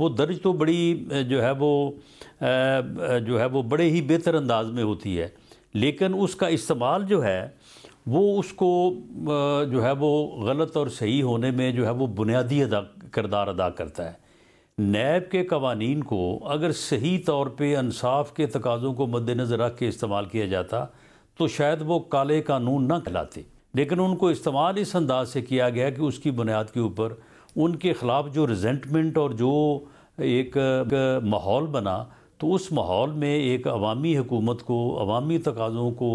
وہ درج تو بڑی جو ہے وہ بڑے ہی بہتر انداز میں ہوتی ہے، لیکن اس کا استعمال جو ہے وہ اس کو جو ہے وہ غلط اور صحیح ہونے میں جو ہے وہ بنیادی کردار ادا کرتا ہے۔ نیب کے قوانین کو اگر صحیح طور پہ انصاف کے تقاضوں کو مد نظر رکھ کے استعمال کیا جاتا تو شاید وہ کالے قانون نہ کہلاتے، لیکن ان کو استعمال اس انداز سے کیا گیا کہ اس کی بنیاد کے اوپر ان کے خلاف جو ریزنٹمنٹ اور جو ایک ماحول بنا، تو اس ماحول میں ایک عوامی حکومت کو عوامی تقاضوں کو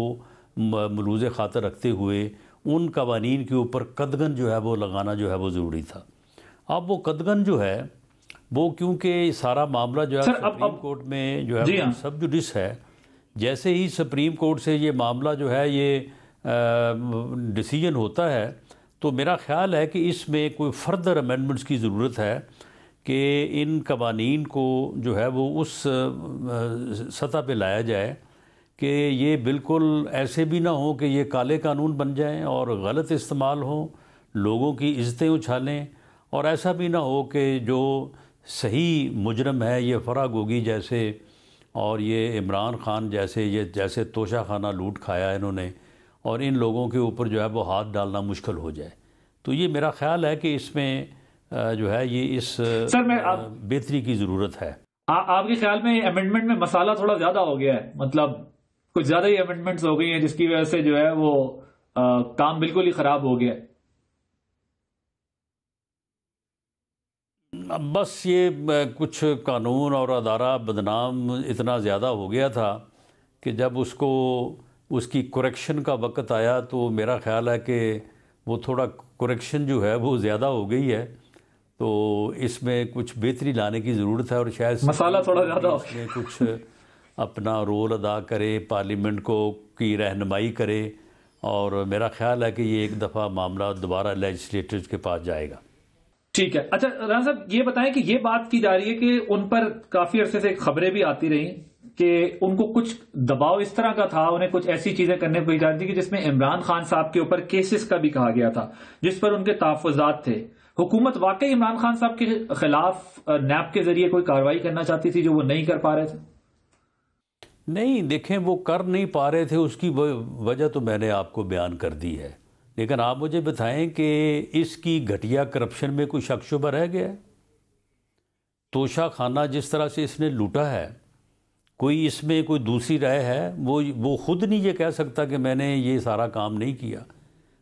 ملوز خاطر رکھتے ہوئے ان قوانین کے اوپر قدغن جو ہے وہ لگانا جو ہے وہ ضروری تھا۔ اب وہ قدغن جو ہے وہ کیونکہ سارا معاملہ جو ہے سپریم کورٹ میں جو ہے وہ سب جوڈس ہے، جیسے ہی سپریم کورٹ سے یہ معاملہ جو ہے یہ ڈیسیجن ہوتا ہے تو میرا خیال ہے کہ اس میں کوئی فردر امینڈمنٹس کی ضرورت ہے کہ ان قوانین کو جو ہے وہ اس سطح پہ لایا جائے کہ یہ بالکل ایسے بھی نہ ہوں کہ یہ کالے قانون بن جائیں اور غلط استعمال ہوں، لوگوں کی عزتیں اچھالیں، اور ایسا بھی نہ ہو کہ جو صحیح مجرم ہے یہ فرح گوگی جیسے اور یہ عمران خان جیسے توشہ خانہ لوٹ کھایا انہوں نے، اور ان لوگوں کے اوپر جو ہے وہ ہاتھ ڈالنا مشکل ہو جائے۔ تو یہ میرا خیال ہے کہ اس میں جو ہے یہ اس بہتری کی ضرورت ہے۔ آپ کے خیال میں امینڈمنٹ میں مسئلہ تھوڑا زیادہ ہو گیا ہے، مطلب کچھ زیادہ ہی امینڈمنٹس ہو گئی ہیں جس کی وجہ سے جو ہے وہ کام بالکل ہی خراب ہو گیا ہے؟ بس یہ کچھ قانون اور ادارہ بدنام اتنا زیادہ ہو گیا تھا کہ جب اس کی کریکشن کا وقت آیا تو میرا خیال ہے کہ وہ تھوڑا کریکشن جو ہے وہ زیادہ ہو گئی ہے، تو اس میں کچھ بہتری لانے کی ضرورت ہے، اور شاید مسئلہ تھوڑا زیادہ اس میں کچھ اپنا رول ادا کرے، پارلیمنٹ کی رہنمائی کرے، اور میرا خیال ہے کہ یہ ایک دفعہ معاملہ دوبارہ لیجسلیٹرز کے پاس جائے گا۔ ٹھیک ہے۔ اچھا رانا صاحب یہ بتائیں کہ یہ بات کی جا رہی ہے کہ ان پر کافی عرصے سے خبریں بھی آتی رہیں کہ ان کو کچھ دباؤ اس طرح کا تھا، انہیں کچھ ایسی چیزیں کرنے کو جا رہی تھی کہ جس میں عمران خان صاحب کے اوپر کیسز کا بھی کہا گیا تھا جس پر ان کے تحفظات تھے۔ حکومت واقعی عمران خان صاحب کے خلاف نیب کے ذریعے کوئی کارروائی کرنا چاہتی تھی جو وہ نہیں کر پا رہے تھے؟ نہیں، دیکھیں وہ کر نہیں پا رہے تھے، اس کی وجہ تو میں نے آپ کو بیان کر دی ہے، لیکن آپ مجھے بتائیں کہ اس کی گھٹیا کرپشن میں کوئی شک شبہ رہ گیا ہے؟ توشہ خانہ جس طرح سے اس نے لوٹا ہے، کوئی اس میں کوئی دوسری رائے ہے؟ وہ خود نہیں یہ کہہ سکتا کہ میں نے یہ سارا کام نہیں کیا،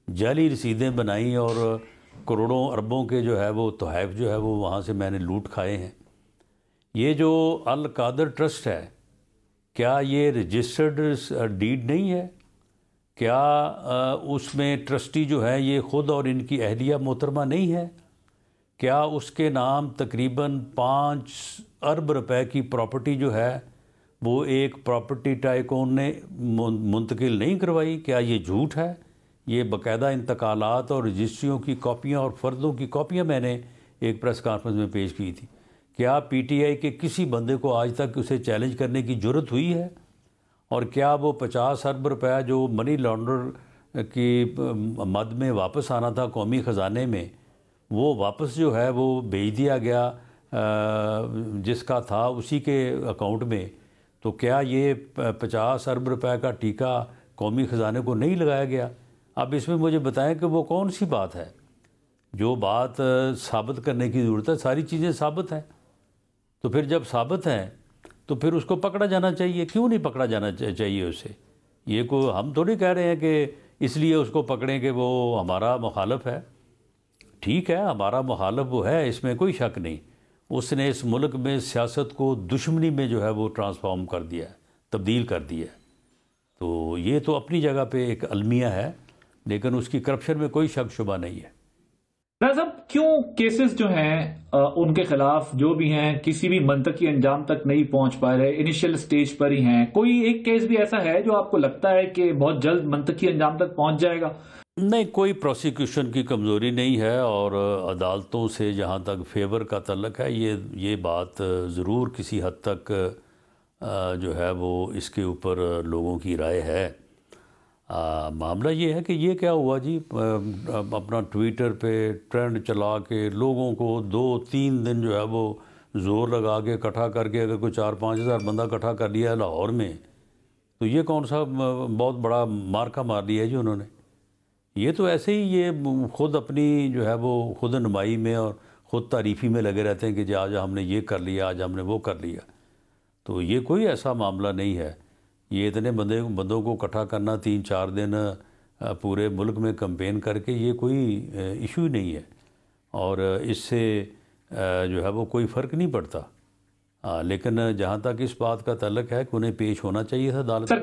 جعلی رسیدیں بنائیں اور کروڑوں اربوں کے جو ہے وہ تحائف جو ہے وہ وہاں سے میں نے لوٹ کھائے ہیں۔ یہ جو القادر ٹرسٹ ہے، کیا یہ رجسٹرڈ ڈیڈ نہیں ہے؟ کیا اس میں ٹرسٹی جو ہے یہ خود اور ان کی اہلیہ محترمہ نہیں ہے؟ کیا اس کے نام تقریباً 5 ارب روپے کی پراپرٹی جو ہے وہ ایک پراپرٹی ٹائکون نے منتقل نہیں کروائی؟ کیا یہ جھوٹ ہے؟ یہ باقاعدہ انتقالات اور رجسٹریوں کی کاپیاں اور فردوں کی کاپیاں میں نے ایک پریس کانفرنس میں پیش کی تھی۔ کیا پی ٹی آئی کے کسی بندے کو آج تک اسے چیلنج کرنے کی جرت ہوئی ہے؟ اور کیا وہ 50 ارب روپیہ جو منی لانڈر کی مد میں واپس آنا تھا قومی خزانے میں، وہ واپس جو ہے وہ بھیج دیا گیا جس کا تھا اسی کے اکاؤنٹ میں؟ تو کیا یہ 50 ارب روپے کا ٹیکہ قومی خزانے کو نہیں لگایا گیا؟ اب اس میں مجھے بتائیں کہ وہ کون سی بات ہے جو بات ثابت کرنے کی ضرورت ہے؟ ساری چیزیں ثابت ہیں، تو پھر جب ثابت ہیں تو پھر اس کو پکڑا جانا چاہیے۔ کیوں نہیں پکڑا جانا چاہیے اسے؟ یہ کوئی ہم تو نہیں کہہ رہے ہیں کہ اس لیے اس کو پکڑیں کہ وہ ہمارا مخالف ہے۔ ٹھیک ہے، ہمارا مخالف وہ ہے، اس میں کوئی شک نہیں، اس نے اس ملک میں سیاست کو دشمنی میں جو ہے وہ ٹرانسفارم کر دیا ہے، تبدیل کر دیا ہے، تو یہ تو اپنی جگہ پہ ایک المیہ ہے، لیکن اس کی کرپشن میں کوئی شک شبہ نہیں ہے۔ صاحب کیوں کیسز جو ہیں ان کے خلاف جو بھی ہیں کسی بھی منطقی انجام تک نہیں پہنچ پا رہے، انیشیل سٹیج پر ہی ہیں؟ کوئی ایک کیس بھی ایسا ہے جو آپ کو لگتا ہے کہ بہت جلد منطقی انجام تک پہنچ جائے گا؟ نہیں، کوئی پروسیکیوشن کی کمزوری نہیں ہے، اور عدالتوں سے جہاں تک فیور کا تعلق ہے یہ بات ضرور کسی حد تک جو ہے وہ اس کے اوپر لوگوں کی رائے ہے۔ معاملہ یہ ہے کہ یہ کیا ہوا جی، اپنا ٹویٹر پہ ٹرینڈ چلا کے لوگوں کو 2-3 دن جو ہے وہ زور لگا کے اکٹھا کر کے اگر کوئی 4-5 ہزار بندہ اکٹھا کر لیا ہے لاہور میں، تو یہ کون سا بہت بڑا مارکا مار لیا ہے جی انہوں نے؟ یہ تو ایسے ہی یہ خود اپنی جو ہے وہ خود نمائی میں اور خود تعریفی میں لگے رہتے ہیں کہ جی آج ہم نے یہ کر لیا، آج ہم نے وہ کر لیا. تو یہ کوئی ایسا معاملہ نہیں ہے. یہ اتنے بندوں کو اکٹھا کرنا 3-4 دن پورے ملک میں کمپین کر کے، یہ کوئی ایشو ہی نہیں ہے، اور اس سے جو ہے وہ کوئی فرق نہیں پڑتا. لیکن جہاں تک اس بات کا تعلق ہے کہ انہیں پیش ہونا چاہیے تھا عدالت. سر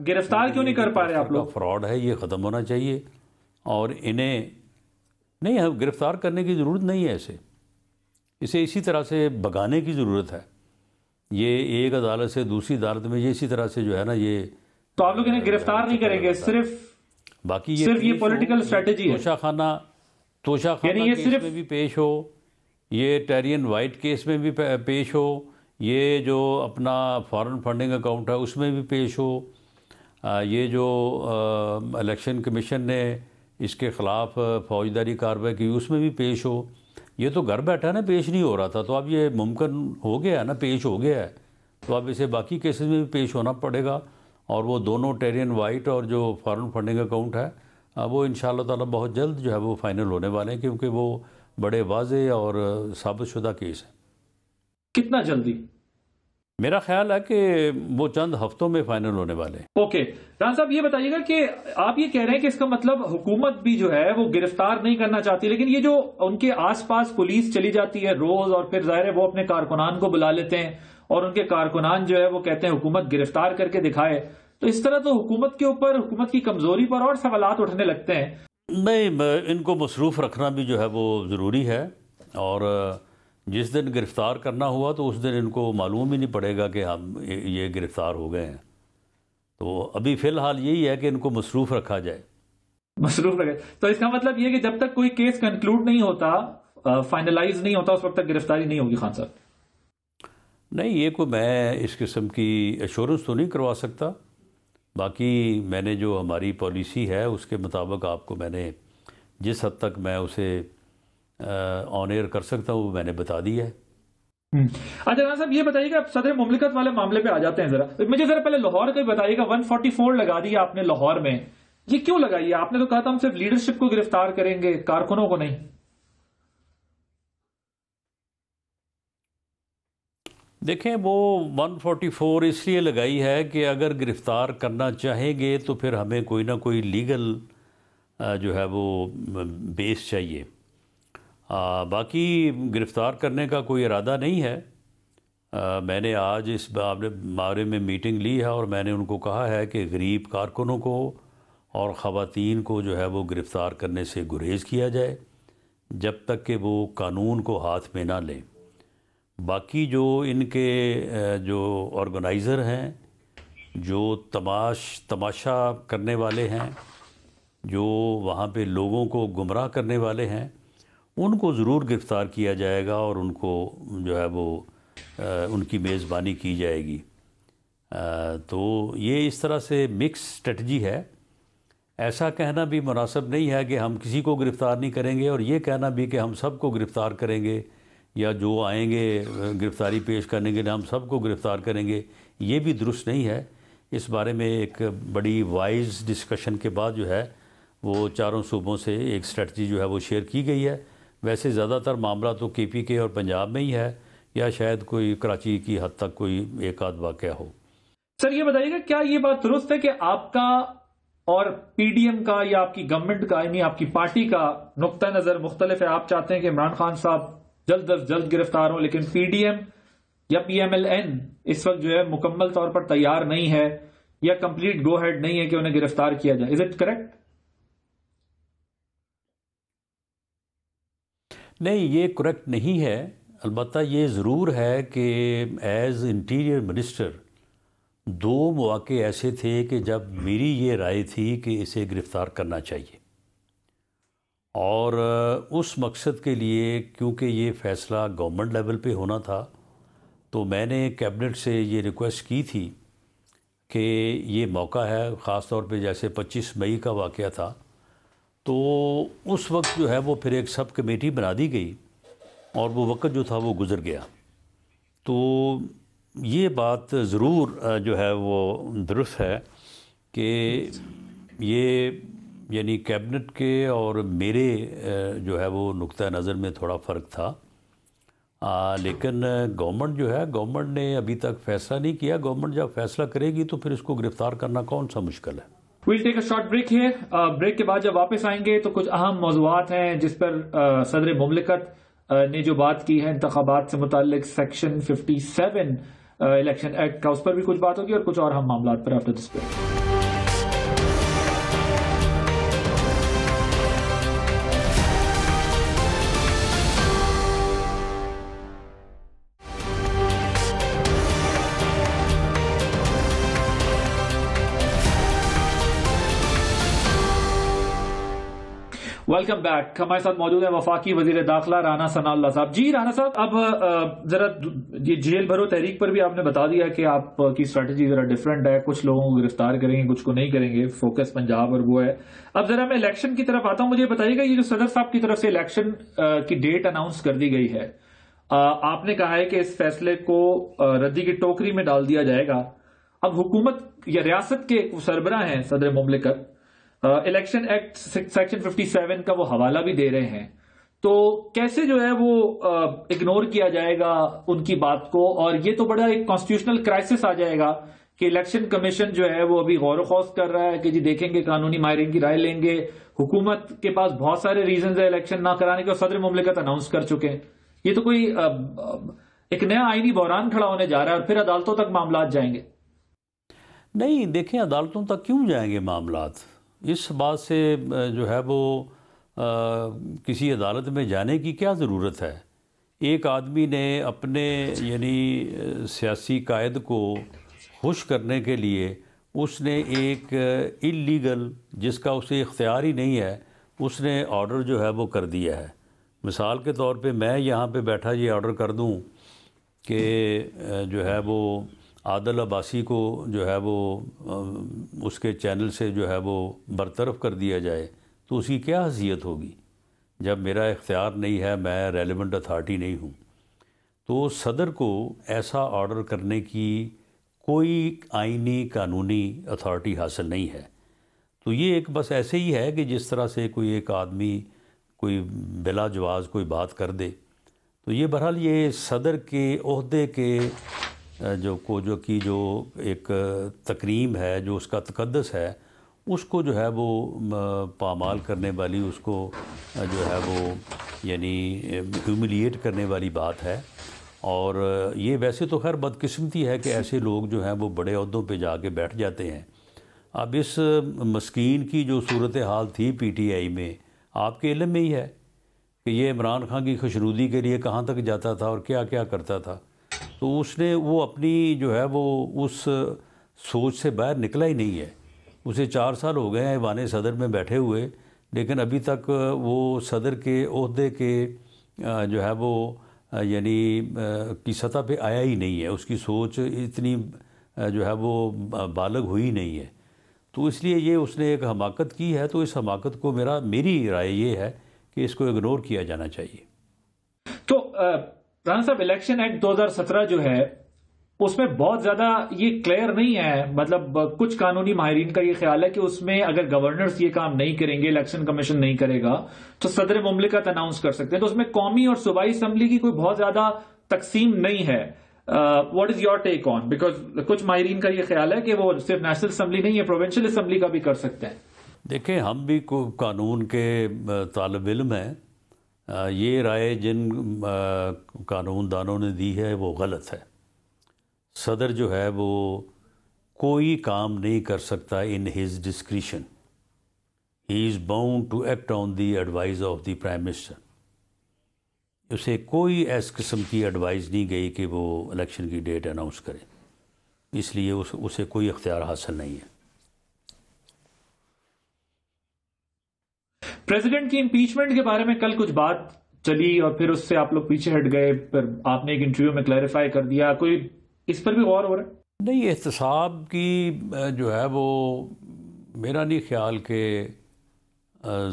گرفتار کیوں نہیں کر پا رہے آپ لوگ؟ فراڈ ہے، یہ ختم ہونا چاہیے، اور انہیں نہیں گرفتار کرنے کی ضرورت نہیں ہے. اسے اسی طرح سے بگانے کی ضرورت ہے. یہ ایک عدالت سے دوسری عدالت میں یہ اسی طرح سے جو ہے نا، یہ تو آپ لوگ انہیں گرفتار نہیں کریں گے، باقی صرف یہ پولیٹیکل اسٹریٹجی ہے. توشہ خانہ کیس میں بھی پیش ہو، یہ ٹیرین وائٹ کیس میں بھی پیش ہو، یہ جو اپنا فارن فنڈنگ اکاؤنٹ ہے اس میں بھی پیش ہو، یہ جو الیکشن کمیشن نے اس کے خلاف فوجداری کارروائی کی اس میں بھی پیش ہو. یہ تو گھر بیٹھا نا، پیش نہیں ہو رہا تھا، تو اب یہ ممکن ہو گیا ہے نا، پیش ہو گیا ہے، تو اب اسے باقی کیسز میں بھی پیش ہونا پڑے گا. اور وہ دونوں ٹیرین وائٹ اور جو فارن فنڈنگ اکاؤنٹ ہے وہ انشاءاللہ تعالی بہت جلد جو ہے وہ فائنل ہونے والے ہیں، کیونکہ وہ بڑے واضح اور ثابت شدہ کیس ہیں. کتنا جلدی؟ میرا خیال ہے کہ وہ چند ہفتوں میں فائنل ہونے والے ہیں. اوکے رانا صاحب، یہ بتائیے گا کہ آپ یہ کہہ رہے ہیں کہ اس کا مطلب حکومت بھی جو ہے وہ گرفتار نہیں کرنا چاہتی، لیکن یہ جو ان کے آس پاس پولیس چلی جاتی ہے روز، اور پھر ظاہر ہے وہ اپنے کارکنان کو بلا لیتے ہیں اور ان کے کارکنان جو ہے وہ کہتے ہیں حکومت گرفتار کر کے دکھائے، تو اس طرح تو حکومت کے اوپر، حکومت کی کمزوری پر اور سوالات اٹھنے لگتے ہیں. نہیں، ان کو مصروف رکھنا بھی جو ہے وہ ضروری ہے، اور جس دن گرفتار کرنا ہوا تو اس دن ان کو معلوم ہی نہیں پڑے گا کہ ہم یہ گرفتار ہو گئے ہیں. تو ابھی فی الحال یہی ہے کہ ان کو مصروف رکھا جائے. مصروف رکھے تو اس کا مطلب یہ کہ جب تک کوئی کیس کنکلوڈ نہیں ہوتا، فائنلائز نہیں ہوتا، اس وقت تک گرفتاری نہیں ہوگی. خان صاحب نہیں، یہ کوئی میں اس قسم کی ایشورنس تو نہیں کروا سکتا. باقی میں نے جو ہماری پالیسی ہے اس کے مطابق آپ کو میں نے جس حد تک میں اسے آن ایئر کر سکتا ہوں وہ میں نے بتا دیا ہے. اچھا رانا صاحب، یہ بتائیے کہ آپ صدر مملکت والے معاملے پہ آ جاتے ہیں. مجھے ذرا پہلے لاہور کا ہی بتائیے گا. 144 لگا دیا آپ نے لاہور میں، یہ کیوں لگائی ہے؟ آپ نے تو کہا تھا ہم صرف لیڈرشپ کو گرفتار کریں گے، کارکنوں کو نہیں. دیکھیں، وہ 144 اس لیے لگائی ہے کہ اگر گرفتار کرنا چاہیں گے تو پھر ہمیں کوئی نہ کوئی لیگل جو ہے وہ بیس چاہیے. باقی گرفتار کرنے کا کوئی ارادہ نہیں ہے. میں نے آج اس بارے میں میٹنگ لی ہے، اور میں نے ان کو کہا ہے کہ غریب کارکنوں کو اور خواتین کو جو ہے وہ گرفتار کرنے سے گریز کیا جائے جب تک کہ وہ قانون کو ہاتھ میں نہ لیں. باقی جو ان کے جو آرگنائزر ہیں، جو تماشا کرنے والے ہیں، جو وہاں پہ لوگوں کو گمراہ کرنے والے ہیں، ان کو ضرور گرفتار کیا جائے گا، اور ان کو جو ہے وہ ان کی میزبانی کی جائے گی. تو یہ اس طرح سے مکس اسٹریٹجی ہے. ایسا کہنا بھی مناسب نہیں ہے کہ ہم کسی کو گرفتار نہیں کریں گے، اور یہ کہنا بھی کہ ہم سب کو گرفتار کریں گے، یا جو آئیں گے گرفتاری پیش کرنے کے لیے ہم سب کو گرفتار کریں گے. یہ بھی درست نہیں ہے. اس بارے میں ایک بڑی وائز ڈسکشن کے بعد جو ہے وہ چاروں صوبوں سے ایک اسٹریٹجی جو ہے وہ شیئر کی گئی ہے. ویسے زیادہ تر معاملہ تو کے پی کے اور پنجاب میں ہی ہے، یا شاید کوئی کراچی کی حد تک کوئی ایک آدھ واقعہ ہو. سر یہ بتائیے گا، کیا یہ بات درست ہے کہ آپ کا اور پی ڈی ایم کا یا آپ کی گورنمنٹ کا، یعنی آپ کی پارٹی کا نقطہ نظر مختلف ہے؟ آپ چاہتے ہیں کہ عمران خان صاحب جلد از جلد گرفتار ہوں، لیکن پی ڈی ایم یا پی ایم ایل این اس وقت جو ہے مکمل طور پر تیار نہیں ہے، یا کمپلیٹ گو ہیڈ نہیں ہے کہ انہیں گرفتار کیا جائے. Is it correct? نہیں، یہ کریکٹ نہیں ہے. البتہ یہ ضرور ہے کہ ایز انٹیریئر منسٹر 2 مواقع ایسے تھے کہ جب میری یہ رائے تھی کہ اسے گرفتار کرنا چاہیے، اور اس مقصد کے لیے کیونکہ یہ فیصلہ گورنمنٹ لیول پہ ہونا تھا، تو میں نے کیبنٹ سے یہ ریکویسٹ کی تھی کہ یہ موقع ہے، خاص طور پہ جیسے 25 مئی کا واقعہ تھا، تو اس وقت جو ہے وہ پھر ایک سب کمیٹی بنا دی گئی، اور وہ وقت جو تھا وہ گزر گیا. تو یہ بات ضرور جو ہے وہ درست ہے کہ یہ یعنی کیبنٹ کے اور میرے جو ہے وہ نقطہ نظر میں تھوڑا فرق تھا، لیکن گورنمنٹ جو ہے، گورنمنٹ نے ابھی تک فیصلہ نہیں کیا. گورنمنٹ جب فیصلہ کرے گی تو پھر اس کو گرفتار کرنا کون سا مشکل ہے. We'll take a short break here. Break کے بعد جب واپس آئیں گے تو کچھ اہم موضوعات ہیں جس پر صدر مملکت نے جو بات کی ہے انتخابات سے متعلق سیکشن 57 الیکشن ایکٹ کا، اس پر بھی کچھ بات ہوگی اور کچھ اور اہم معاملات پر after this break. Welcome back. ہمارے ساتھ موجود ہیں وفاقی وزیر داخلہ رانا ثناء اللہ صاحب. جی رانا صاحب، اب ذرا یہ جیل بھرو تحریک پر بھی آپ نے بتا دیا کہ آپ کی اسٹریٹجی ذرا ڈفرینٹ ہے، کچھ لوگوں کو گرفتار کریں گے، کچھ کو نہیں کریں گے، فوکس پنجاب اور وہ ہے. اب ذرا میں الیکشن کی طرف آتا ہوں. مجھے بتائیے گا یہ جو صدر صاحب کی طرف سے الیکشن کی ڈیٹ اناؤنس کر دی گئی ہے، آپ نے کہا ہے کہ اس فیصلے کو ردی کی ٹوکری میں ڈال دیا جائے گا. اب حکومت یا ریاست کے سربراہ ہیں صدر مملکت، الیکشن ایکٹ سیکشن 57 کا وہ حوالہ بھی دے رہے ہیں، تو کیسے جو ہے وہ اگنور کیا جائے گا ان کی بات کو؟ اور یہ تو بڑا ایک کانسٹیٹیوشنل کرائسس آ جائے گا کہ الیکشن کمیشن جو ہے وہ ابھی غور و خوض کر رہا ہے کہ جی دیکھیں گے، قانونی ماہرین کی رائے لیں گے. حکومت کے پاس بہت سارے ریزنز ہیں الیکشن نہ کرانے کے، اور صدر مملکت اناؤنس کر چکے ہیں. یہ تو کوئی ایک نیا آئینی بحران کھڑا ہونے جا رہا ہے، اور پھر عدالتوں تک معاملات جائیں گے. نہیں، دیکھیں عدالتوں تک کیوں جائیں گے معاملات؟ اس بات سے جو ہے وہ کسی عدالت میں جانے کی کیا ضرورت ہے؟ ایک آدمی نے اپنے یعنی سیاسی قائد کو خوش کرنے کے لیے اس نے ایک اللیگل، جس کا اسے اختیار ہی نہیں ہے، اس نے آرڈر جو ہے وہ کر دیا ہے. مثال کے طور پہ میں یہاں پہ بیٹھا یہ آرڈر کر دوں کہ جو ہے وہ عادل عباسی کو جو ہے وہ اس کے چینل سے جو ہے وہ برطرف کر دیا جائے، تو اس کی کیا حیثیت ہوگی جب میرا اختیار نہیں ہے، میں ریلیونٹ اتھارٹی نہیں ہوں. تو صدر کو ایسا آرڈر کرنے کی کوئی آئینی قانونی اتھارٹی حاصل نہیں ہے. تو یہ ایک بس ایسے ہی ہے کہ جس طرح سے کوئی ایک آدمی کوئی بلا جواز کوئی بات کر دے. تو یہ بہرحال یہ صدر کے عہدے کے جو ایک تکریم ہے، جو اس کا تقدس ہے، اس کو جو ہے وہ پامال کرنے والی، اس کو جو ہے وہ یعنی ہیوملیٹ کرنے والی بات ہے. اور یہ ویسے تو خیر بدقسمتی ہے کہ ایسے لوگ جو ہیں وہ بڑے عہدوں پہ جا کے بیٹھ جاتے ہیں. اب اس مسکین کی جو صورتحال تھی پی ٹی آئی میں، آپ کے علم میں ہی ہے کہ یہ عمران خان کی خوشنودی کے لیے کہاں تک جاتا تھا اور کیا کیا کرتا تھا. تو اس نے وہ اپنی جو ہے وہ اس سوچ سے باہر نکلا ہی نہیں ہے. اسے 4 سال ہو گئے ہیں ایوان صدر میں بیٹھے ہوئے، لیکن ابھی تک وہ صدر کے عہدے کے جو ہے وہ یعنی کی سطح پہ آیا ہی نہیں ہے. اس کی سوچ اتنی جو ہے وہ بالغ ہوئی نہیں ہے. تو اس لیے یہ اس نے ایک حماقت کی ہے. تو اس حماقت کو میری رائے یہ ہے کہ اس کو اگنور کیا جانا چاہیے. تو رانا صاحب، الیکشن ایکٹ 2017 جو ہے اس میں بہت زیادہ یہ کلیئر نہیں ہے. مطلب کچھ قانونی ماہرین کا یہ خیال ہے کہ اس میں اگر گورنرز یہ کام نہیں کریں گے، الیکشن کمیشن نہیں کرے گا، تو صدر مملکت اناؤنس کر سکتے ہیں. تو اس میں قومی اور صوبائی اسمبلی کی کوئی بہت زیادہ تقسیم نہیں ہے. What is your take on? Because کچھ ماہرین کا یہ خیال ہے کہ وہ صرف نیشنل اسمبلی نہیں ہے، پروونشل اسمبلی کا بھی کر سکتے ہیں. دیکھیں، ہم بھی قانون کے طالب علم ہیں. یہ رائے جن قانون دانوں نے دی ہے وہ غلط ہے. صدر جو ہے وہ کوئی کام نہیں کر سکتا in his discretion. He is bound to act on the advise of the prime minister. اسے کوئی ایس قسم کی ایڈوائز نہیں گئی کہ وہ الیکشن کی ڈیٹ اناؤنس کرے، اس لیے اسے کوئی اختیار حاصل نہیں ہے. پریزیڈنٹ کی امپیچمنٹ کے بارے میں کل کچھ بات چلی اور پھر اس سے آپ لوگ پیچھے ہٹ گئے، پھر آپ نے ایک انٹرویو میں کلیریفائی کر دیا. کوئی اس پر بھی غور ہو رہا ہے؟ نہیں، احتساب کی جو ہے وہ میرا نہیں خیال کہ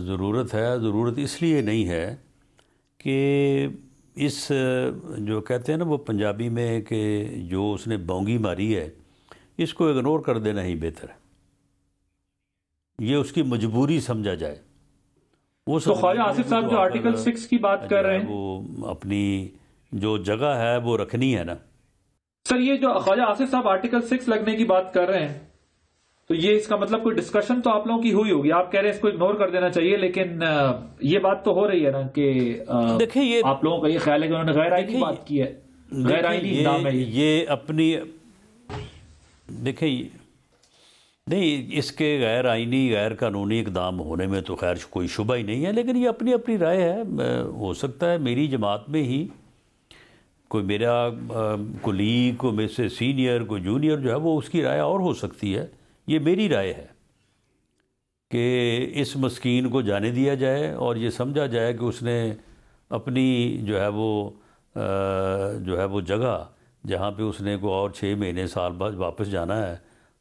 ضرورت ہے. ضرورت اس لیے نہیں ہے کہ اس جو کہتے ہیں نا وہ پنجابی میں کہ جو اس نے بونگی ماری ہے اس کو اگنور کر دینا ہی بہتر ہے، یہ اس کی مجبوری سمجھا جائے۔ تو خواجہ آصف صاحب جو آرٹیکل 6 کی بات کر رہے ہیں وہ اپنی جو جگہ ہے وہ رکھنی ہے نا۔ سر یہ جو خواجہ آصف صاحب آرٹیکل 6 لگنے کی بات کر رہے ہیں تو یہ اس کا مطلب کوئی ڈسکشن تو آپ لوگوں کی ہوئی ہوگی، آپ کہہ رہے ہیں اس کو اگنور کر دینا چاہیے، لیکن یہ بات تو ہو رہی ہے نا کہ دیکھیں یہ آپ لوگوں کا یہ خیال ہے کہ انہوں نے غیر آئینی بات کی ہے، غیر آئینی اقدام ہے یہ اپنی دیکھیں نہیں، اس کے غیر آئینی غیر قانونی اقدام ہونے میں تو خیر کوئی شبہ ہی نہیں ہے، لیکن یہ اپنی اپنی رائے ہے۔ ہو سکتا ہے میری جماعت میں ہی کوئی میرا کولیگ، کوئی میرے سے سینئر، کوئی جونیئر جو ہے وہ اس کی رائے اور ہو سکتی ہے، یہ میری رائے ہے کہ اس مسکین کو جانے دیا جائے اور یہ سمجھا جائے کہ اس نے اپنی جو ہے وہ جگہ جہاں پہ اس نے کوئی اور 6 مہینے سال بعد واپس جانا ہے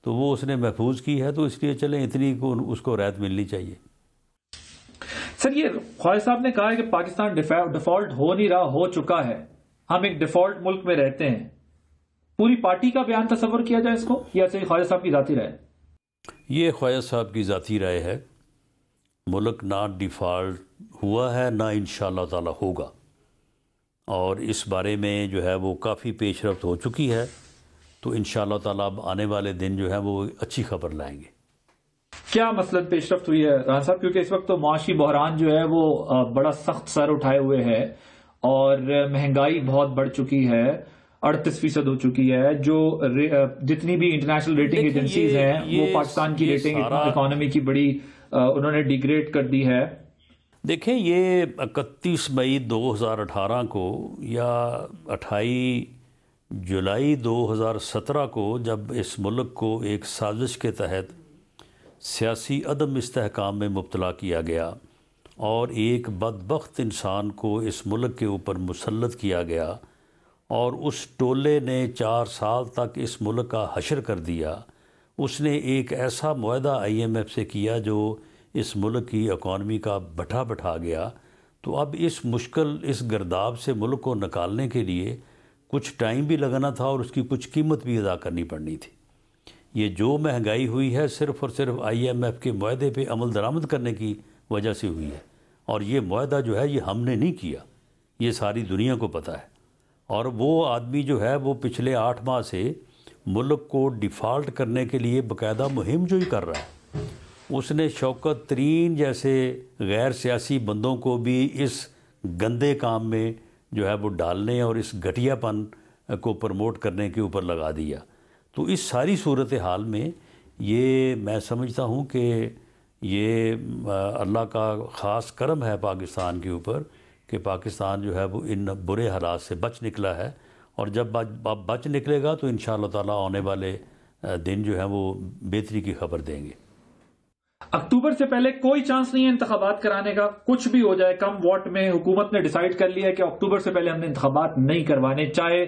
تو وہ اس نے محفوظ کی ہے، تو اس لیے چلیں اتنی کو اس کو رعایت ملنی چاہیے۔ سر یہ خواجہ صاحب نے کہا ہے کہ پاکستان ڈیفالٹ ہو نہیں رہا، ہو چکا ہے، ہم ایک ڈیفالٹ ملک میں رہتے ہیں، پوری پارٹی کا بیان تصور کیا جائے اس کو، یا صرف خواجہ صاحب کی ذاتی رائے؟ یہ خواجہ صاحب کی ذاتی رائے ہے، ملک نہ ڈیفالٹ ہوا ہے نہ انشاءاللہ تعالی ہوگا، اور اس بارے میں جو ہے وہ کافی پیش رفت ہو چکی ہے، تو انشاءاللہ تعالی اب آنے والے دن جو ہے وہ اچھی خبر لائیں گے۔ کیا مسئلہ پیش رفت ہوئی ہے رانا صاحب؟ کیونکہ اس وقت تو معاشی بحران جو ہے وہ بڑا سخت سر اٹھائے ہوئے ہے اور مہنگائی بہت بڑھ چکی ہے، 38% ہو چکی ہے، جو جتنی بھی انٹرنیشنل ریٹنگ ایجنسیز ہیں وہ پاکستان کی ریٹنگ اکانومی کی بڑی انہوں نے ڈیگریڈ کر دی ہے۔ دیکھیں یہ 31 مئی 2018 کو یا 28 جولائی 2017 کو جب اس ملک کو ایک سازش کے تحت سیاسی عدم استحکام میں مبتلا کیا گیا اور ایک بدبخت انسان کو اس ملک کے اوپر مسلط کیا گیا اور اس ٹولے نے 4 سال تک اس ملک کا حشر کر دیا، اس نے ایک ایسا معاہدہ IMF سے کیا جو اس ملک کی اکانومی کا بٹھا گیا، تو اب اس مشکل اس گرداب سے ملک کو نکالنے کے لیے کچھ ٹائم بھی لگانا تھا اور اس کی کچھ قیمت بھی ادا کرنی پڑنی تھی۔ یہ جو مہنگائی ہوئی ہے صرف اور صرف IMF کے معاہدے پہ عمل درآمد کرنے کی وجہ سے ہوئی ہے، اور یہ معاہدہ جو ہے یہ ہم نے نہیں کیا، یہ ساری دنیا کو پتہ ہے۔ اور وہ آدمی جو ہے وہ پچھلے 8 ماہ سے ملک کو ڈیفالٹ کرنے کے لیے باقاعدہ مہم جو ہی کر رہا ہے، اس نے شوکت ترین جیسے غیر سیاسی بندوں کو بھی اس گندے کام میں جو ہے وہ ڈالنے اور اس گھٹیا پن کو پروموٹ کرنے کے اوپر لگا دیا۔ تو اس ساری صورتحال میں یہ میں سمجھتا ہوں کہ یہ اللہ کا خاص کرم ہے پاکستان کے اوپر کہ پاکستان جو ہے وہ ان برے حالات سے بچ نکلا ہے، اور جب بچ نکلے گا تو انشاءاللہ تعالی آنے والے دن جو ہے وہ بہتری کی خبر دیں گے۔ اکتوبر سے پہلے کوئی چانس نہیں ہے انتخابات کرانے کا؟ کچھ بھی ہو جائے، کم ووٹ میں حکومت نے ڈیسائیڈ کر لیا کہ اکتوبر سے پہلے ہم نے انتخابات نہیں کروانے، چاہے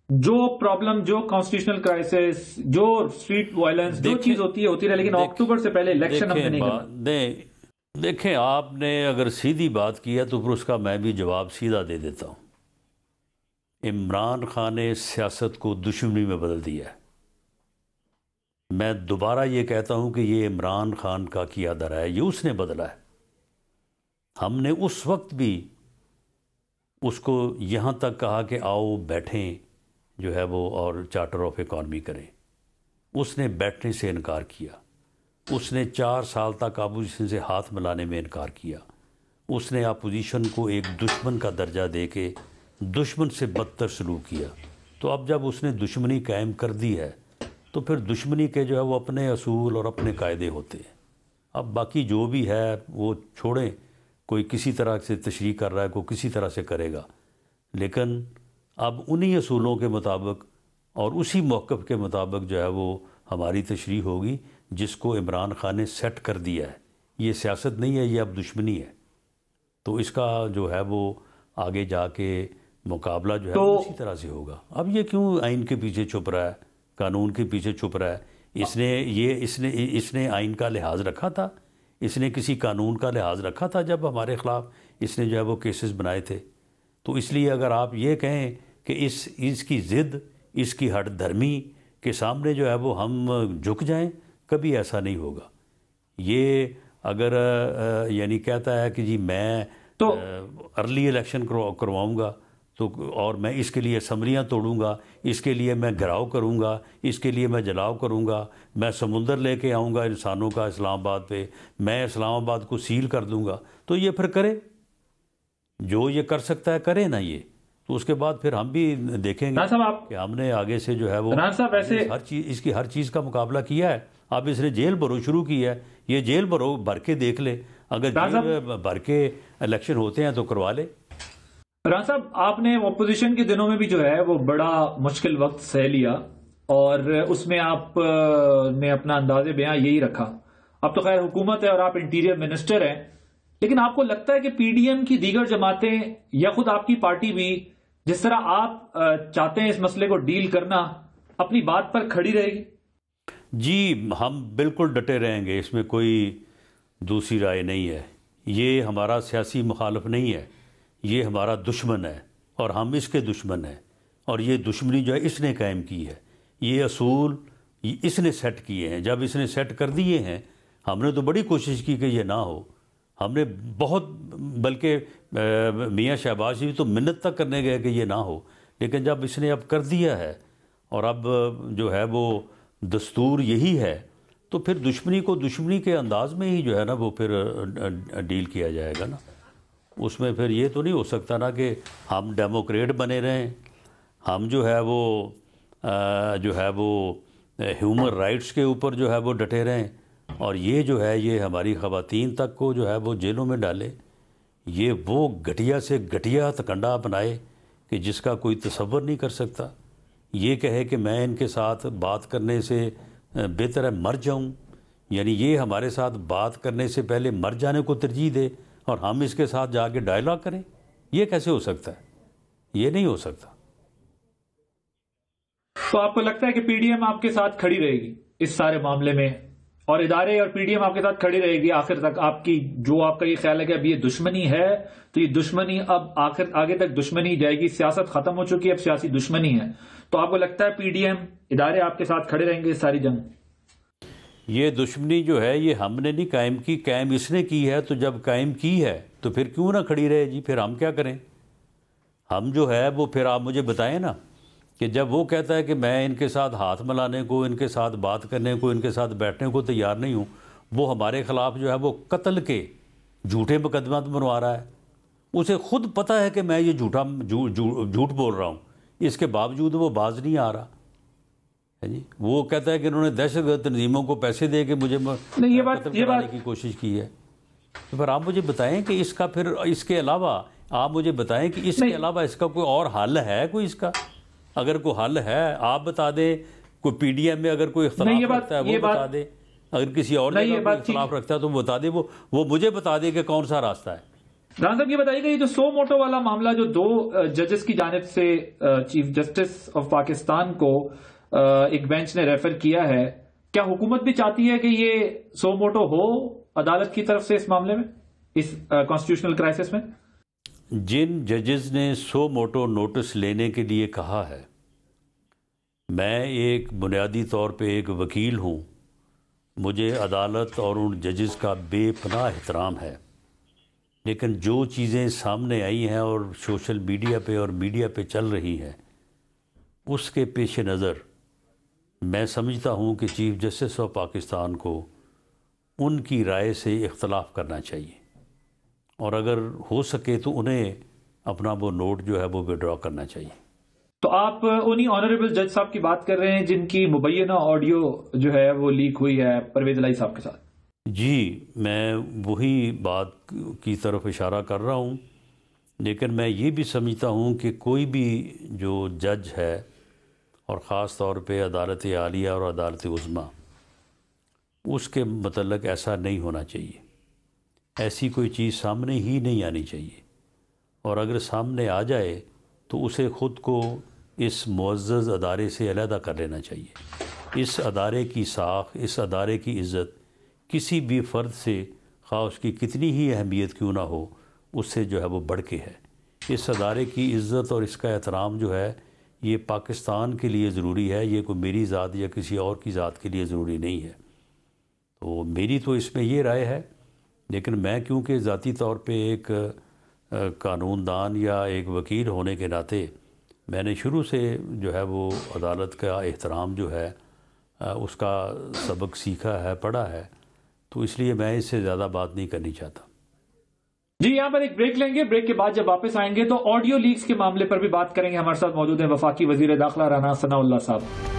جو پرابلم، جو کانسٹیٹیوشنل کرائسس، جو اسٹریٹ وائلنس، جو چیز ہوتی رہے، لیکن اکتوبر سے پہلے الیکشن ہم نے نہیں کرنا۔ دیکھیں آپ نے اگر سیدھی بات کی ہے تو پھر اس کا میں بھی جواب سیدھا دے دیتا ہوں۔ عمران خان نے سیاست کو دشمنی میں بدل دیا ہے۔ میں دوبارہ یہ کہتا ہوں کہ یہ عمران خان کا کیا درا ہے، یہ اس نے بدلا ہے۔ ہم نے اس وقت بھی اس کو یہاں تک کہا کہ آؤ بیٹھیں جو ہے وہ اور چارٹر آف اکانومی کریں، اس نے بیٹھنے سے انکار کیا۔ اس نے 4 سال تک اپوزیشن سے ہاتھ ملانے میں انکار کیا۔ اس نے اپوزیشن کو ایک دشمن کا درجہ دے کے دشمن سے بدتر سلوک کیا۔ تو اب جب اس نے دشمنی قائم کر دی ہے تو پھر دشمنی کے جو ہے وہ اپنے اصول اور اپنے قاعدے ہوتے ہیں۔ اب باقی جو بھی ہے وہ چھوڑیں، کوئی کسی طرح سے تشریح کر رہا ہے، کوئی کسی طرح سے کرے گا، لیکن اب انہی اصولوں کے مطابق اور اسی موقف کے مطابق جو ہے وہ ہماری تشریح ہوگی جس کو عمران خان نے سیٹ کر دیا ہے۔ یہ سیاست نہیں ہے، یہ اب دشمنی ہے۔ تو اس کا جو ہے وہ آگے جا کے مقابلہ جو ہے وہ اسی طرح سے ہوگا۔ اب یہ کیوں آئین کے پیچھے چھپ رہا ہے، قانون کے پیچھے چھپ رہا ہے؟ اس نے آئین کا لحاظ رکھا تھا، اس نے کسی قانون کا لحاظ رکھا تھا جب ہمارے خلاف اس نے جو ہے وہ کیسز بنائے تھے؟ تو اس لیے اگر آپ یہ کہیں کہ اس کی ضد، اس کی ہٹ دھرمی کے سامنے جو ہے وہ ہم جھک جائیں، کبھی ایسا نہیں ہوگا۔ یہ اگر یعنی کہتا ہے کہ جی میں تو ارلی الیکشن کرواؤں گا تو اور میں اس کے لیے اسمبلیاں توڑوں گا، اس کے لیے میں گھراؤ کروں گا، اس کے لیے میں جلاؤ کروں گا، میں سمندر لے کے آؤں گا انسانوں کا اسلام آباد پہ، میں اسلام آباد کو سیل کر دوں گا، تو یہ پھر کرے، جو یہ کر سکتا ہے کرے نا یہ، تو اس کے بعد پھر ہم بھی دیکھیں گے کہ ہم نے آگے سے جو ہے وہ اس کی ہر چیز کا مقابلہ کیا ہے۔ اب اس نے جیل بھرو شروع کی ہے، یہ جیل بھر کے دیکھ لے، اگر جیل بھر کے الیکشن ہوتے ہیں تو کروا لے۔ رانا صاحب، آپ نے اپوزیشن کے دنوں میں بھی جو ہے وہ بڑا مشکل وقت سہ لیا، اور اس میں آپ نے اپنا انداز بیاں یہی رکھا۔ اب تو خیر حکومت ہے اور آپ انٹیریئر منسٹر ہیں، لیکن آپ کو لگتا ہے کہ پی ڈی ایم کی دیگر جماعتیں یا خود آپ کی پارٹی بھی جس طرح آپ چاہتے ہیں اس مسئلے کو ڈیل کرنا، اپنی بات پر کھڑی رہے گی؟ جی، ہم بالکل ڈٹے رہیں گے، اس میں کوئی دوسری رائے نہیں ہے۔ یہ ہمارا سیاسی مخالف نہیں ہے، یہ ہمارا دشمن ہے اور ہم اس کے دشمن ہیں، اور یہ دشمنی جو ہے اس نے قائم کی ہے، یہ اصول اس نے سیٹ کیے ہیں۔ جب اس نے سیٹ کر دیے ہیں، ہم نے تو بڑی کوشش کی کہ یہ نہ ہو، ہم نے بہت، بلکہ میاں شہباز جی تو منت تک کرنے گئے کہ یہ نہ ہو، لیکن جب اس نے اب کر دیا ہے اور اب جو ہے وہ دستور یہی ہے، تو پھر دشمنی کو دشمنی کے انداز میں ہی جو ہے نا وہ پھر ڈیل کیا جائے گا نا۔ اس میں پھر یہ تو نہیں ہو سکتا نا کہ ہم ڈیموکریٹ بنے رہیں، ہم جو ہے وہ ہیومن رائٹس کے اوپر جو ہے وہ ڈٹے رہیں، اور یہ جو ہے یہ ہماری خواتین تک کو جو ہے وہ جیلوں میں ڈالے۔ یہ وہ گھٹیا سے گھٹیا ہتھکنڈا اپنائے کہ جس کا کوئی تصور نہیں کر سکتا۔ یہ کہے کہ میں ان کے ساتھ بات کرنے سے بہتر ہے مر جاؤں، یعنی یہ ہمارے ساتھ بات کرنے سے پہلے مر جانے کو ترجیح دے اور ہم اس کے ساتھ جا کے ڈائلاگ کریں، یہ کیسے ہو سکتا ہے؟ یہ نہیں ہو سکتا۔ تو آپ کو لگتا ہے کہ پی ڈی ایم آپ کے ساتھ کھڑی رہے گی اس سارے معاملے میں، اور ادارے اور پی ڈی ایم آپ کے ساتھ کھڑی رہے گی آخر تک؟ آپ کی جو آپ کا یہ خیال ہے کہ اب یہ دشمنی ہے تو یہ دشمنی اب آگے تک دشمنی جائے گی، سیاست ختم ہو چکی ہے، اب سیاسی دشمنی ہے، تو آپ کو لگتا ہے پی ڈی ایم ادارے آپ کے ساتھ کھڑے رہیں گے اس ساری جنگ؟ یہ دشمنی جو ہے یہ ہم نے نہیں قائم کی، قائم اس نے کی ہے، تو جب قائم کی ہے تو پھر کیوں نہ کھڑی رہے جی؟ پھر ہم کیا کریں؟ ہم جو ہے وہ پھر آپ مجھے بتائیں نا کہ جب وہ کہتا ہے کہ میں ان کے ساتھ ہاتھ ملانے کو، ان کے ساتھ بات کرنے کو، ان کے ساتھ بیٹھنے کو تیار نہیں ہوں، وہ ہمارے خلاف جو ہے وہ قتل کے جھوٹے مقدمات بنوا رہا ہے، اسے خود پتہ ہے کہ میں یہ جھوٹ بول رہا ہوں، اس کے باوجود وہ باز نہیں آ رہا ہے جی۔ وہ کہتا ہے کہ انہوں نے دہشت گرد تنظیموں کو پیسے دے کے مجھے قتل کرانے کی کوشش کی ہے۔ تو پھر آپ مجھے بتائیں کہ اس کا پھر اس کے علاوہ آپ مجھے بتائیں کہ اس کے علاوہ اس کا کوئی اور حل ہے؟ کوئی اس کا اگر کوئی حل ہے آپ بتا دیں، کوئی پی ڈی ایم میں اگر کوئی اختلاف رکھتا ہے وہ بتا دے، اگر کسی اور جگہ کوئی اختلاف رکھتا ہے تو وہ بتا دے، وہ مجھے بتا دے کہ کون سا راستہ ہے۔ رانا صاحب یہ بتائیے کہ یہ جو سو موٹو والا معاملہ جو دو ججز کی جانب سے چیف جسٹس آف پاکستان کو ایک بینچ نے ریفر کیا ہے، کیا حکومت بھی چاہتی ہے کہ یہ سو موٹو ہو عدالت کی طرف سے اس معاملے میں، اس کانسٹیٹیوشنل کرائسس میں؟ جن ججز نے سو موٹو نوٹس لینے کے لیے کہا ہے، میں ایک بنیادی طور پہ ایک وکیل ہوں، مجھے عدالت اور ان ججز کا بے پناہ احترام ہے، لیکن جو چیزیں سامنے آئی ہیں اور سوشل میڈیا پہ اور میڈیا پہ چل رہی ہیں، اس کے پیش نظر میں سمجھتا ہوں کہ چیف جسٹس آف پاکستان کو ان کی رائے سے اختلاف کرنا چاہیے، اور اگر ہو سکے تو انہیں اپنا وہ نوٹ جو ہے وہ وڈرا کرنا چاہیے۔ تو آپ انہی آنریبل جج صاحب کی بات کر رہے ہیں جن کی مبینہ آڈیو جو ہے وہ لیک ہوئی ہے پرویز الہی صاحب کے ساتھ؟ جی، میں وہی بات کی طرف اشارہ کر رہا ہوں، لیکن میں یہ بھی سمجھتا ہوں کہ کوئی بھی جو جج ہے، اور خاص طور پہ عدالت عالیہ اور عدالت عظمیٰ، اس کے متعلق ایسا نہیں ہونا چاہیے، ایسی کوئی چیز سامنے ہی نہیں آنی چاہیے، اور اگر سامنے آ جائے تو اسے خود کو اس معزز ادارے سے علیحدہ کر لینا چاہیے۔ اس ادارے کی ساکھ، اس ادارے کی عزت کسی بھی فرد سے، خواہ اس کی کتنی ہی اہمیت کیوں نہ ہو، اس سے جو ہے وہ بڑھ کے ہے۔ اس ادارے کی عزت اور اس کا احترام جو ہے یہ پاکستان کے لیے ضروری ہے، یہ کوئی میری ذات یا کسی اور کی ذات کے لیے ضروری نہیں ہے۔ تو میری تو اس میں یہ رائے ہے، لیکن میں کیونکہ ذاتی طور پہ ایک قانون دان یا ایک وکیل ہونے کے ناطے میں نے شروع سے جو ہے وہ عدالت کا احترام جو ہے اس کا سبق سیکھا ہے، پڑھا ہے، تو اس لیے میں اس سے زیادہ بات نہیں کرنی چاہتا۔ جی یہاں پر ایک بریک لیں گے، بریک کے بعد جب واپس آئیں گے تو آڈیو لیکس کے معاملے پر بھی بات کریں گے۔ ہمارے ساتھ موجود ہیں وفاقی وزیر داخلہ رانا ثناء اللہ صاحب۔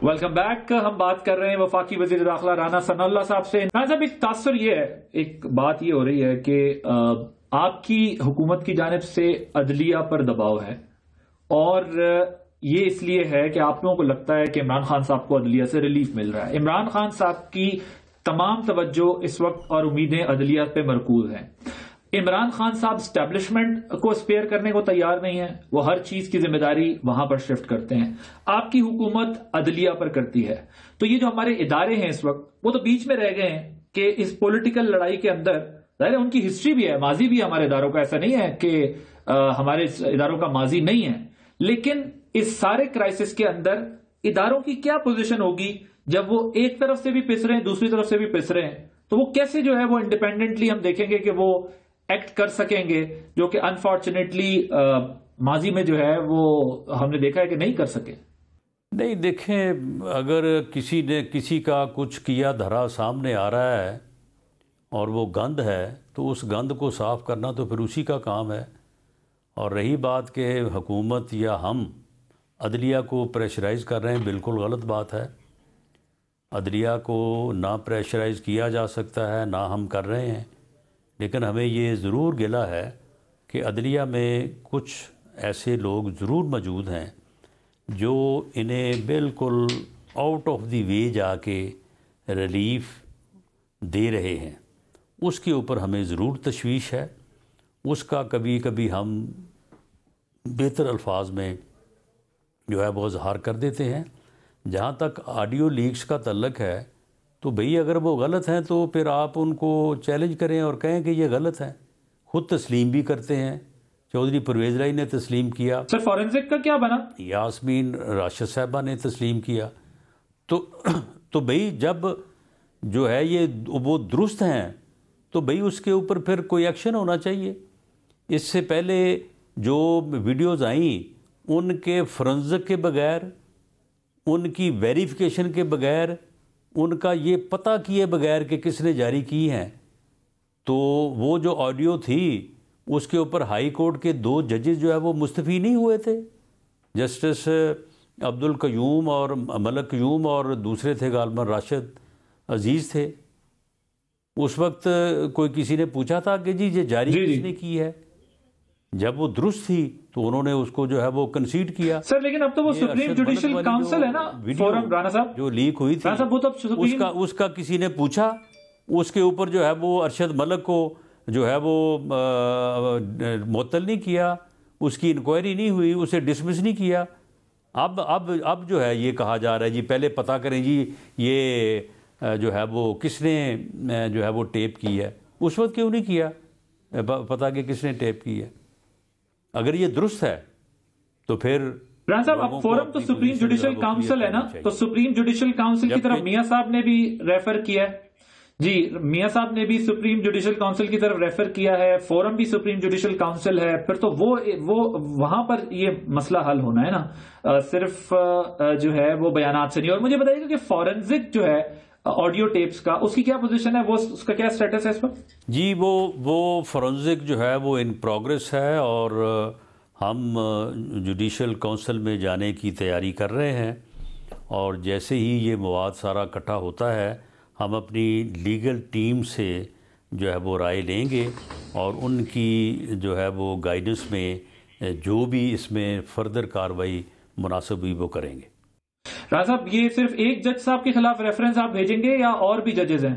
Welcome back. ہم بات کر رہے ہیں وفاقی وزیر داخلہ رانا ثناء اللہ صاحب سے۔ رانا صاحب ایک تاثر یہ ہے، ایک بات یہ ہو رہی ہے کہ آپ کی حکومت کی جانب سے عدلیہ پر دباؤ ہے، اور یہ اس لیے ہے کہ آپ لوگوں کو لگتا ہے کہ عمران خان صاحب کو عدلیہ سے ریلیف مل رہا ہے۔ عمران خان صاحب کی تمام توجہ اس وقت اور امیدیں عدلیہ پہ مرکوز ہیں۔ عمران خان صاحب اسٹیبلشمنٹ کو اسپیئر کرنے کو تیار نہیں ہے، وہ ہر چیز کی ذمہ داری وہاں پر شفٹ کرتے ہیں۔ آپ کی حکومت عدلیہ پر کرتی ہے، تو یہ جو ہمارے ادارے ہیں اس وقت وہ تو بیچ میں رہ گئے ہیں کہ اس پولیٹیکل لڑائی کے اندر ظاہر ہے ان کی ہسٹری بھی ہے، ماضی بھی ہے ہمارے اداروں کا، ایسا نہیں ہے کہ ہمارے اداروں کا ماضی نہیں ہے، لیکن اس سارے کرائسس کے اندر اداروں کی کیا پوزیشن ہوگی جب وہ ایک طرف سے بھی پس رہے ہیں دوسری طرف سے بھی پس رہے ہیں، تو وہ کیسے جو ہے وہ انڈیپینڈنٹلی ہم دیکھیں گے کہ وہ ایکٹ کر سکیں گے، جو کہ انفارچونیٹلی ماضی میں جو ہے وہ ہم نے دیکھا ہے کہ نہیں کر سکے۔ نہیں دیکھیں، اگر کسی نے کسی کا کچھ کیا دھرا سامنے آ رہا ہے اور وہ گند ہے تو اس گند کو صاف کرنا تو پھر اسی کا کام ہے۔ اور رہی بات کہ حکومت یا ہم عدلیہ کو پریشرائز کر رہے ہیں، بالکل غلط بات ہے۔ عدلیہ کو نہ پریشرائز کیا جا سکتا ہے، نہ ہم کر رہے ہیں، لیکن ہمیں یہ ضرور گلہ ہے کہ عدلیہ میں کچھ ایسے لوگ ضرور موجود ہیں جو انہیں بالکل آؤٹ آف دی وے جا کے ریلیف دے رہے ہیں۔ اس کے اوپر ہمیں ضرور تشویش ہے، اس کا کبھی کبھی ہم بہتر الفاظ میں جو ہے وہ اظہار کر دیتے ہیں۔ جہاں تک آڈیو لیکس کا تعلق ہے تو بھئی اگر وہ غلط ہیں تو پھر آپ ان کو چیلنج کریں اور کہیں کہ یہ غلط ہیں، خود تسلیم بھی کرتے ہیں۔ چودھری پرویز رائی نے تسلیم کیا، سر فورنزک کا کیا بنا؟ یاسمین راشد صاحبہ نے تسلیم کیا۔ تو بھئی جب جو ہے یہ وہ درست ہیں تو بھئی اس کے اوپر پھر کوئی ایکشن ہونا چاہیے۔ اس سے پہلے جو ویڈیوز آئیں ان کے فورنزک کے بغیر، ان کی ویریفیکیشن کے بغیر، ان کا یہ پتہ کیے بغیر کہ کس نے جاری کی ہیں، تو وہ جو آڈیو تھی اس کے اوپر ہائی کورٹ کے 2 ججز جو ہے وہ مستعفی نہیں ہوئے تھے، جسٹس عبد القیوم اور ملک قیوم، اور دوسرے تھے غالباً راشد عزیز تھے۔ اس وقت کوئی کسی نے پوچھا تھا کہ جی یہ جاری کس نے کی ہے؟ جب وہ درست تھی تو انہوں نے اس کو جو ہے وہ کنسیڈ کیا۔ سر لیکن اب تو وہ سپریم جوڈیشل کاؤنسل ہے نا، فورم رانا صاحب جو لیک ہوئی تھی، اس کا کسی نے پوچھا، اس کے اوپر جو ہے وہ ارشد ملک کو جو ہے وہ معطل نہیں کیا، اس کی انکوائری نہیں ہوئی، اسے ڈسمس نہیں کیا۔ اب جو ہے یہ کہا جا رہا ہے جی پہلے پتہ کریں جی یہ جو ہے وہ کس نے جو ہے وہ ٹیپ کی ہے۔ اس وقت کیوں نہیں کیا پتہ کہ کس نے ٹیپ کی ہے؟ اگر یہ درست ہے تو پھر رانا صاحب اب فورم تو سپریم جوڈیشل کاؤنسل ہے نا، تو سپریم جوڈیشل کاؤنسل کی طرف میاں صاحب نے بھی ریفر کیا ہے، جی میاں صاحب نے بھی سپریم جوڈیشل کاؤنسل کی طرف ریفر کیا ہے، فورم بھی سپریم جوڈیشل کاؤنسل ہے، پھر تو وہ وہاں پر یہ مسئلہ حل ہونا ہے نا، صرف جو ہے وہ بیانات سے نہیں۔ اور مجھے بتائیے گا کہ فورنزک جو ہے آڈیو ٹیپس کا، اس کی کیا پوزیشن ہے، اس کا کیا سٹیٹس ہے اس وقت؟ جی وہ فورنزک جو ہے وہ ان پروگریس ہے، اور ہم جوڈیشل کونسل میں جانے کی تیاری کر رہے ہیں، اور جیسے ہی یہ مواد سارا اکٹھا ہوتا ہے ہم اپنی لیگل ٹیم سے جو ہے وہ رائے لیں گے، اور ان کی جو ہے وہ گائیڈنس میں جو بھی اس میں فردر کارروائی مناسب ہوئی وہ کریں گے۔ رانا صاحب یہ صرف ایک جج صاحب کے خلاف ریفرنس آپ بھیجیں گے یا اور بھی ججز ہیں؟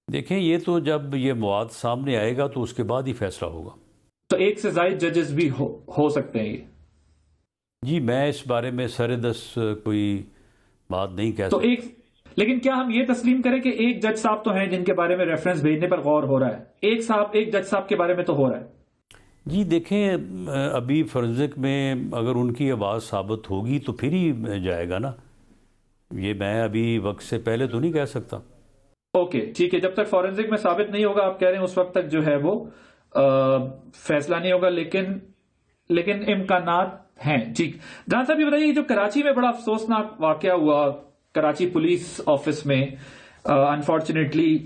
دیکھیں یہ تو جب یہ مواد سامنے آئے گا تو اس کے بعد ہی فیصلہ ہوگا. تو ایک سے زائد ججز بھی ہو سکتے ہیں یہ؟ جی میں اس بارے میں سردست کوئی بات نہیں کہہ تو سکتا. لیکن کیا ہم یہ تسلیم کریں کہ ایک جج صاحب تو ہیں جن کے بارے میں ریفرنس بھیجنے پر غور ہو رہا ہے، ایک جج صاحب کے بارے میں تو ہو رہا ہے؟ جی دیکھیں ابھی فورنزک میں اگر ان کی آواز ثابت ہوگی تو پھر ہی جائے گا نا، یہ میں ابھی وقت سے پہلے تو نہیں کہہ سکتا. اوکے ٹھیک ہے، جب تک فورنزک میں ثابت نہیں ہوگا آپ کہہ رہے ہیں اس وقت تک جو ہے وہ فیصلہ نہیں ہوگا، لیکن امکانات ہیں. ٹھیک، جہاں صاحب یہ بتائیے جو کراچی میں بڑا افسوسناک واقعہ ہوا کراچی پولیس آفس میں، انفارچونیٹلی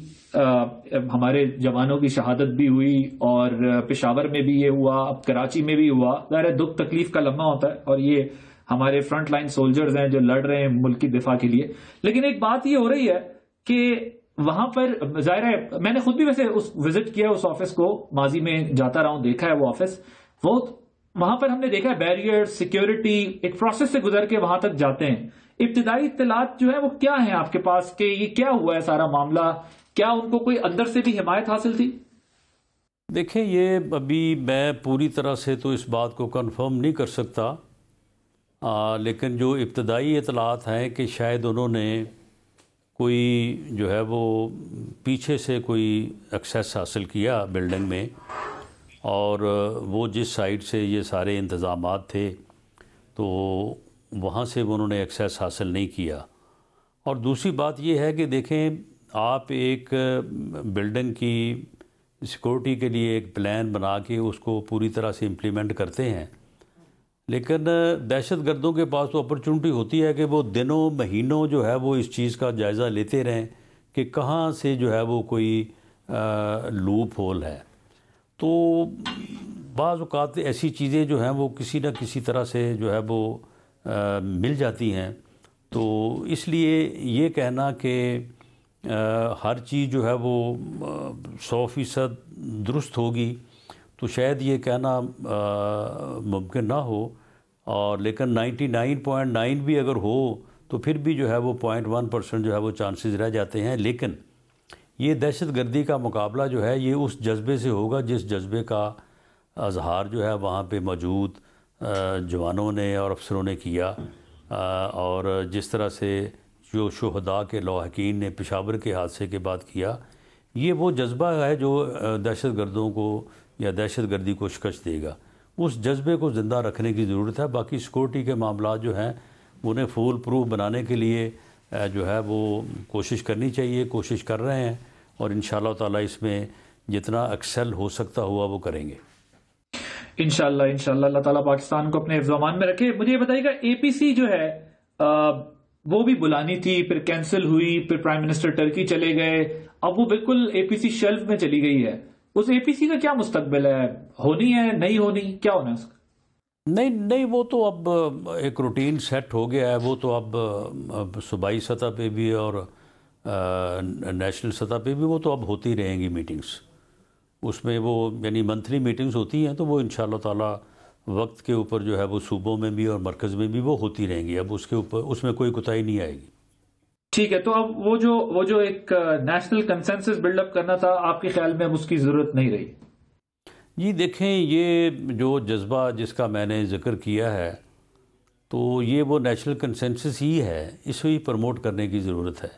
ہمارے جوانوں کی شہادت بھی ہوئی اور پشاور میں بھی یہ ہوا، اب کراچی میں بھی ہوا. ظاہر ہے دکھ تکلیف کا لمحہ ہوتا ہے اور یہ ہمارے فرنٹ لائن سولجرز ہیں جو لڑ رہے ہیں ملک کی دفاع کے لیے. لیکن ایک بات یہ ہو رہی ہے کہ وہاں پر ظاہر ہے میں نے خود بھی ویسے وزٹ کیا اس آفس کو، ماضی میں جاتا رہا ہوں، دیکھا ہے وہ آفس، وہاں پر ہم نے دیکھا ہے بیریئر سیکیورٹی ایک پروسیس سے گزر کے وہاں تک جاتے ہیں. ابتدائی اطلاعات جو ہے وہ کیا ہیں آپ کے پاس کہ یہ کیا ہوا ہے سارا معاملہ؟ کیا ان کو کوئی اندر سے بھی حمایت حاصل تھی؟ دیکھیں یہ ابھی میں پوری طرح سے تو اس بات کو کنفرم نہیں کر سکتا، لیکن جو ابتدائی اطلاعات ہیں کہ شاید انہوں نے کوئی جو ہے وہ پیچھے سے کوئی ایکسیس حاصل کیا بلڈنگ میں، اور وہ جس سائڈ سے یہ سارے انتظامات تھے تو وہاں سے انہوں نے ایکسیس حاصل نہیں کیا. اور دوسری بات یہ ہے کہ دیکھیں آپ ایک بلڈنگ کی سیکورٹی کے لیے ایک پلان بنا کے اس کو پوری طرح سے امپلیمنٹ کرتے ہیں، لیکن دہشت گردوں کے پاس تو اپرچونٹی ہوتی ہے کہ وہ دنوں مہینوں جو ہے وہ اس چیز کا جائزہ لیتے رہیں کہ کہاں سے جو ہے وہ کوئی لوپ ہول ہے. تو بعض اوقات ایسی چیزیں جو ہیں وہ کسی نہ کسی طرح سے جو ہے وہ مل جاتی ہیں. تو اس لیے یہ کہنا کہ ہر چیز جو ہے وہ 100% درست ہوگی تو شاید یہ کہنا ممکن نہ ہو، اور لیکن 99.9 بھی اگر ہو تو پھر بھی جو ہے وہ 0.1% جو ہے وہ چانسز رہ جاتے ہیں. لیکن یہ دہشت گردی کا مقابلہ جو ہے یہ اس جذبے سے ہوگا جس جذبے کا اظہار جو ہے وہاں پہ موجود جوانوں نے اور افسروں نے کیا، اور جس طرح سے جو شہداء کے لواحقین نے پشاور کے حادثے کے بعد کیا، یہ وہ جذبہ ہے جو دہشت گردوں کو یا دہشت گردی کو شکست دے گا. اس جذبے کو زندہ رکھنے کی ضرورت ہے. باقی سیکورٹی کے معاملات جو ہیں انہیں فول پروف بنانے کے لیے جو ہے وہ کوشش کرنی چاہیے، کوشش کر رہے ہیں، اور انشاءاللہ تعالی اس میں جتنا ایکسل ہو سکتا ہوا وہ کریں گے. انشاءاللہ اللہ تعالیٰ پاکستان کو اپنے حفظ و امان میں رکھے. مجھے یہ بتائیے گا اے پی سی جو ہے وہ بھی بلانی تھی، پھر کینسل ہوئی، پھر پرائم منسٹر ٹرکی چلے گئے، اب وہ بالکل اے پی سی شیلف میں چلی گئی ہے. اس اے پی سی کا کیا مستقبل ہے؟ ہونی ہے نہیں ہونی؟ کیا ہونا ہے اس کا؟ نہیں وہ تو اب ایک روٹین سیٹ ہو گیا ہے. وہ تو اب صوبائی سطح پہ بھی اور نیشنل سطح پہ بھی وہ تو اب ہوتی رہیں گی میٹنگز. اس میں وہ یعنی منتھلی میٹنگز ہوتی ہیں تو وہ انشاءاللہ تعالی وقت کے اوپر جو ہے وہ صوبوں میں بھی اور مرکز میں بھی وہ ہوتی رہیں گی. اب اس کے اوپر اس میں کوئی کوتاہی نہیں آئے گی. ٹھیک ہے، تو اب وہ جو ایک نیشنل کنسنسس بلڈ اپ کرنا تھا آپ کے خیال میں اب اس کی ضرورت نہیں رہی؟ جی دیکھیں یہ جو جذبہ جس کا میں نے ذکر کیا ہے تو یہ وہ نیشنل کنسنسس ہی ہے، اسے ہی پروموٹ کرنے کی ضرورت ہے.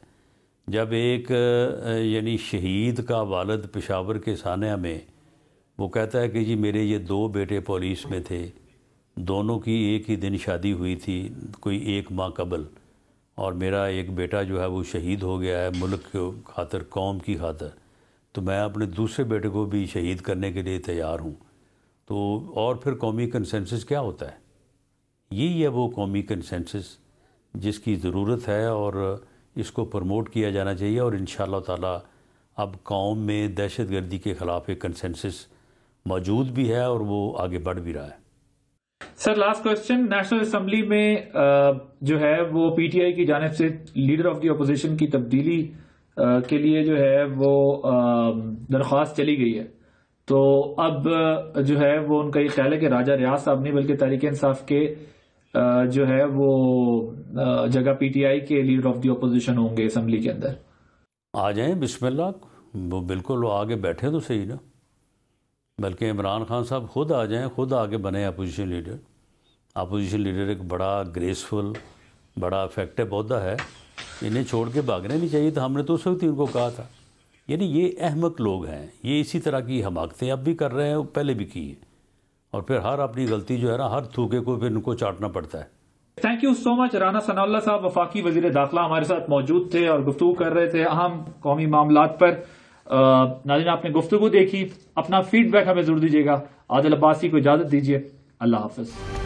جب ایک یعنی شہید کا والد پشاور کے سانحہ میں وہ کہتا ہے کہ جی میرے یہ 2 بیٹے پولیس میں تھے، دونوں کی ایک ہی دن شادی ہوئی تھی کوئی 1 ماہ قبل، اور میرا ایک بیٹا جو ہے وہ شہید ہو گیا ہے ملک کے خاطر، قوم کی خاطر، تو میں اپنے دوسرے بیٹے کو بھی شہید کرنے کے لیے تیار ہوں. تو اور پھر قومی کنسنسس کیا ہوتا ہے؟ یہی ہے وہ قومی کنسنسس جس کی ضرورت ہے اور اس کو پروموٹ کیا جانا چاہیے. اور انشاءاللہ تعالی اب قوم میں دہشت گردی کے خلاف ایک کنسنسس موجود بھی ہے اور وہ آگے بڑھ بھی رہا ہے. Sir last question, national assembly میں جو ہے وہ پی ٹی آئی کی جانب سے لیڈر آف دی اپوزیشن کی تبدیلی کے لیے جو ہے وہ درخواست چلی گئی ہے. تو اب جو ہے وہ ان کا یہ خیال ہے کہ راجہ ریاض صاحب نہیں بلکہ تحریک انصاف کے جو ہے وہ جگہ پی ٹی آئی کے لیڈر آف دی اپوزیشن ہوں گے اسمبلی کے اندر. آ جائیں، بسم اللہ، وہ بالکل وہ آگے بیٹھے تو صحیح نا، بلکہ عمران خان صاحب خود آ جائیں، خود آگے بنے اپوزیشن لیڈر۔ اپوزیشن لیڈر ایک بڑا گریسفل، بڑا افیکٹو عہدہ ہے، انہیں چھوڑ کے بھاگنا نہیں چاہیے تھا۔ ہم نے تو اس وقت ہی ان کو کہا تھا۔ یعنی یہ احمق لوگ ہیں، یہ اسی طرح کی حماقتیں اب بھی کر رہے ہیں، پہلے بھی کی ہیں، اور پھر ہر اپنی غلطی جو ہے نا، ہر تھوکے کو پھر ان کو چاٹنا پڑتا ہے۔ تھینک یو سو مچ رانا ثناء اللہ صاحب، وفاقی وزیر داخلہ ہمارے ساتھ موجود تھے اور گفتگو کر رہے تھے اہم قومی معاملات پر۔ ناظرین، آپ نے گفتگو دیکھی، اپنا فیڈ بیک ہمیں ضرور دیجیے گا۔ عادل عباسی کو اجازت دیجیے، اللہ حافظ۔